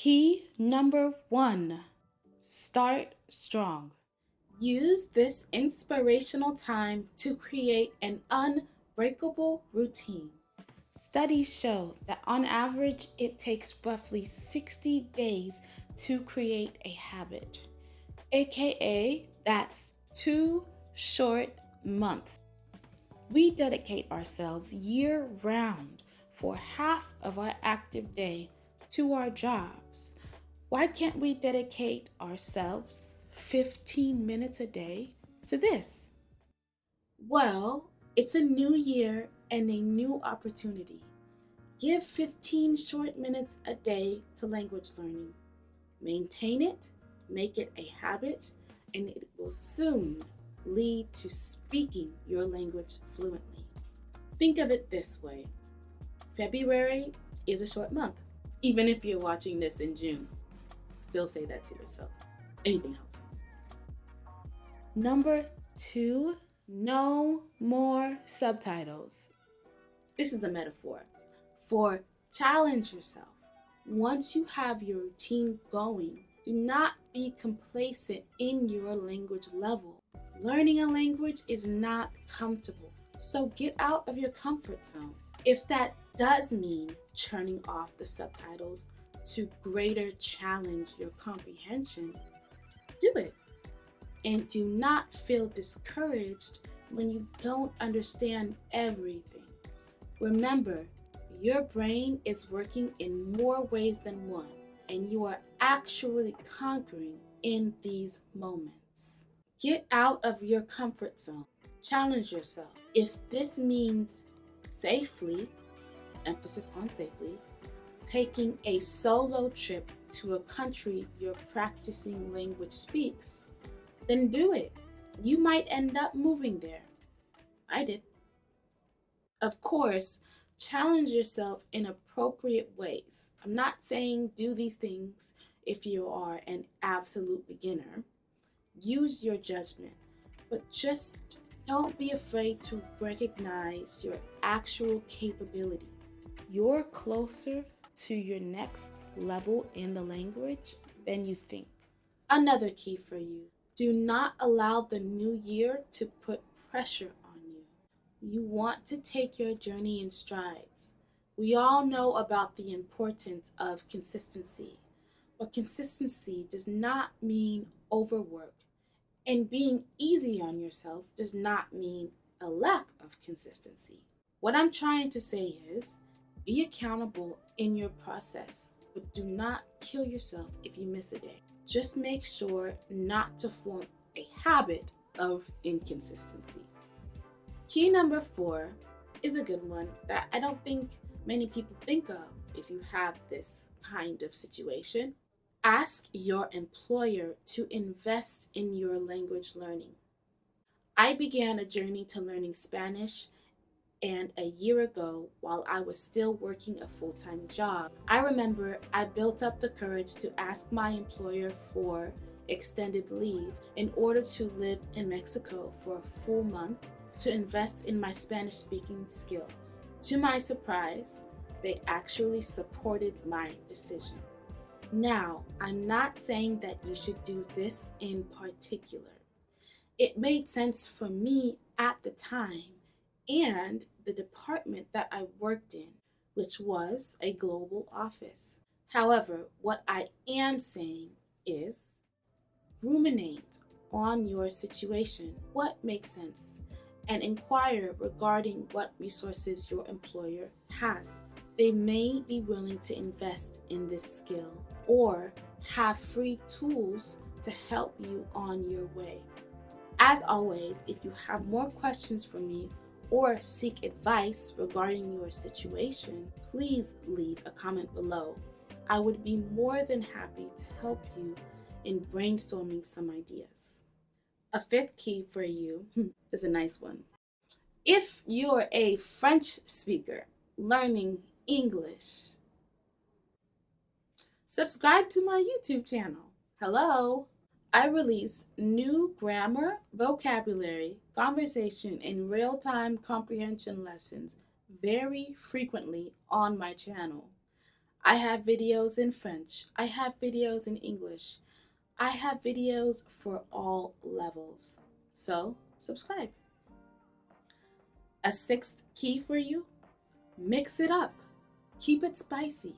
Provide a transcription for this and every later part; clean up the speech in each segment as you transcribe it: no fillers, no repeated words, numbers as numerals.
Key number 1, start strong. Use this inspirational time to create an unbreakable routine. Studies show that on average, it takes roughly 60 days to create a habit, aka that's 2 short months. We dedicate ourselves year round for half of our active day to our jobs. Why can't we dedicate ourselves 15 minutes a day to this? Well, it's a new year and a new opportunity. Give 15 short minutes a day to language learning. Maintain it, make it a habit, and it will soon lead to speaking your language fluently. Think of it this way: February is a short month. Even if you're watching this in June, still say that to yourself. Anything helps. Number 2, no more subtitles. This is a metaphor for challenge yourself. Once you have your routine going, do not be complacent in your language level. Learning a language is not comfortable, so get out of your comfort zone. If that does mean turning off the subtitles to greater challenge your comprehension, do it. And do not feel discouraged when you don't understand everything. Remember, your brain is working in more ways than one, and you are actually conquering in these moments. Get out of your comfort zone. Challenge yourself. If this means safely, emphasis on safely, taking a solo trip to a country your practicing language speaks, then do it. You might end up moving there. I did. Of course, challenge yourself in appropriate ways. I'm not saying do these things if you are an absolute beginner. Use your judgment, but just don't be afraid to recognize your actual capabilities. You're closer to your next level in the language than you think. Another key for you: do not allow the new year to put pressure on you. You want to take your journey in strides. We all know about the importance of consistency, but consistency does not mean overwork, and being easy on yourself does not mean a lack of consistency. What I'm trying to say is, be accountable in your process, but do not kill yourself if you miss a day. Just make sure not to form a habit of inconsistency. Key number 4 is a good one that I don't think many people think of if you have this kind of situation. Ask your employer to invest in your language learning. I began a journey to learning Spanish, and a year ago, while I was still working a full-time job, I remember I built up the courage to ask my employer for extended leave in order to live in Mexico for a full month to invest in my Spanish-speaking skills. To my surprise, they actually supported my decision. Now, I'm not saying that you should do this in particular. It made sense for me at the time and the department that I worked in, which was a global office. However, what I am saying is ruminate on your situation, what makes sense, and inquire regarding what resources your employer has. They may be willing to invest in this skill or have free tools to help you on your way. As always, if you have more questions for me or seek advice regarding your situation, please leave a comment below. I would be more than happy to help you in brainstorming some ideas. A 5th key for you is a nice one. If you're a French speaker learning English, subscribe to my YouTube channel. Hello! I release new grammar, vocabulary, conversation, and real-time comprehension lessons very frequently on my channel. I have videos in French. I have videos in English. I have videos for all levels. So, subscribe. A sixth key for you: mix it up. Keep it spicy.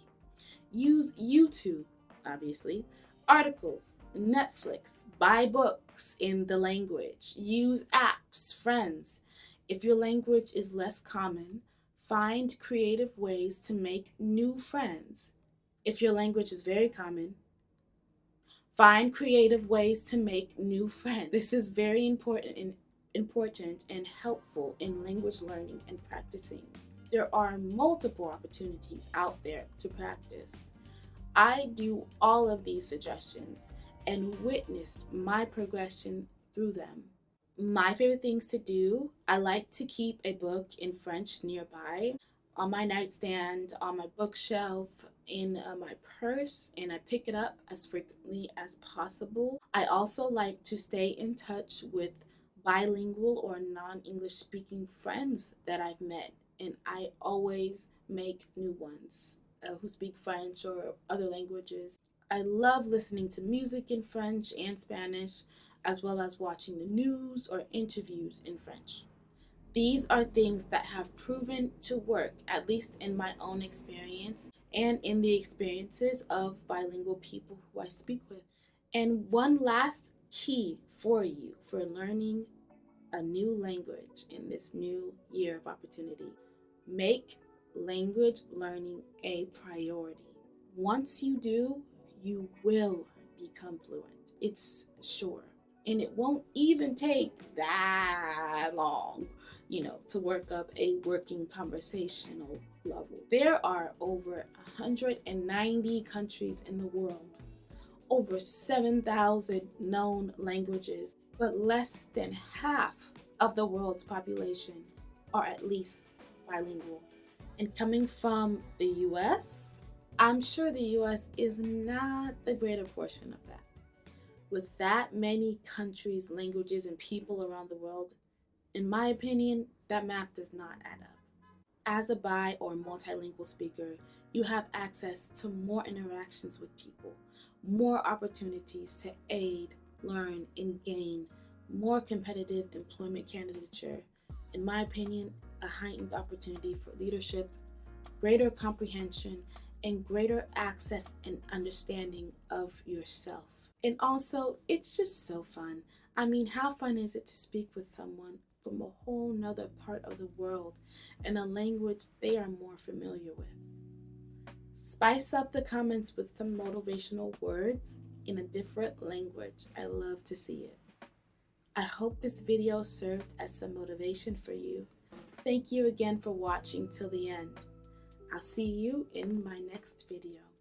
Use YouTube, obviously, articles, Netflix, buy books in the language, use apps, friends. If your language is less common, find creative ways to make new friends. If your language is very common, find creative ways to make new friends. This is very important and helpful in language learning and practicing. There are multiple opportunities out there to practice. I do all of these suggestions and witnessed my progression through them. My favorite things to do: I like to keep a book in French nearby, on my nightstand, on my bookshelf, in my purse, and I pick it up as frequently as possible. I also like to stay in touch with bilingual or non English speaking friends that I've met, and I always make new ones who speak French or other languages. I love listening to music in French and Spanish, as well as watching the news or interviews in French. These are things that have proven to work, at least in my own experience and in the experiences of bilingual people who I speak with. And one last key for you for learning a new language in this new year of opportunity: make language learning a priority. Once you do, you will become fluent. It's sure. And it won't even take that long, to work up a working conversational level. There are over 190 countries in the world, over 7,000 known languages, but less than half of the world's population are at least bilingual. And coming from the US, I'm sure the US is not the greater portion of that. With that many countries, languages, and people around the world, in my opinion, that math does not add up. As a bi or multilingual speaker, you have access to more interactions with people, more opportunities to aid, learn, and gain more competitive employment candidature. In my opinion, a heightened opportunity for leadership, greater comprehension, and greater access and understanding of yourself. And also, it's just so fun. I mean, how fun is it to speak with someone from a whole nother part of the world in a language they are more familiar with? Spice up the comments with some motivational words in a different language. I love to see it. I hope this video served as some motivation for you. Thank you again for watching till the end. I'll see you in my next video.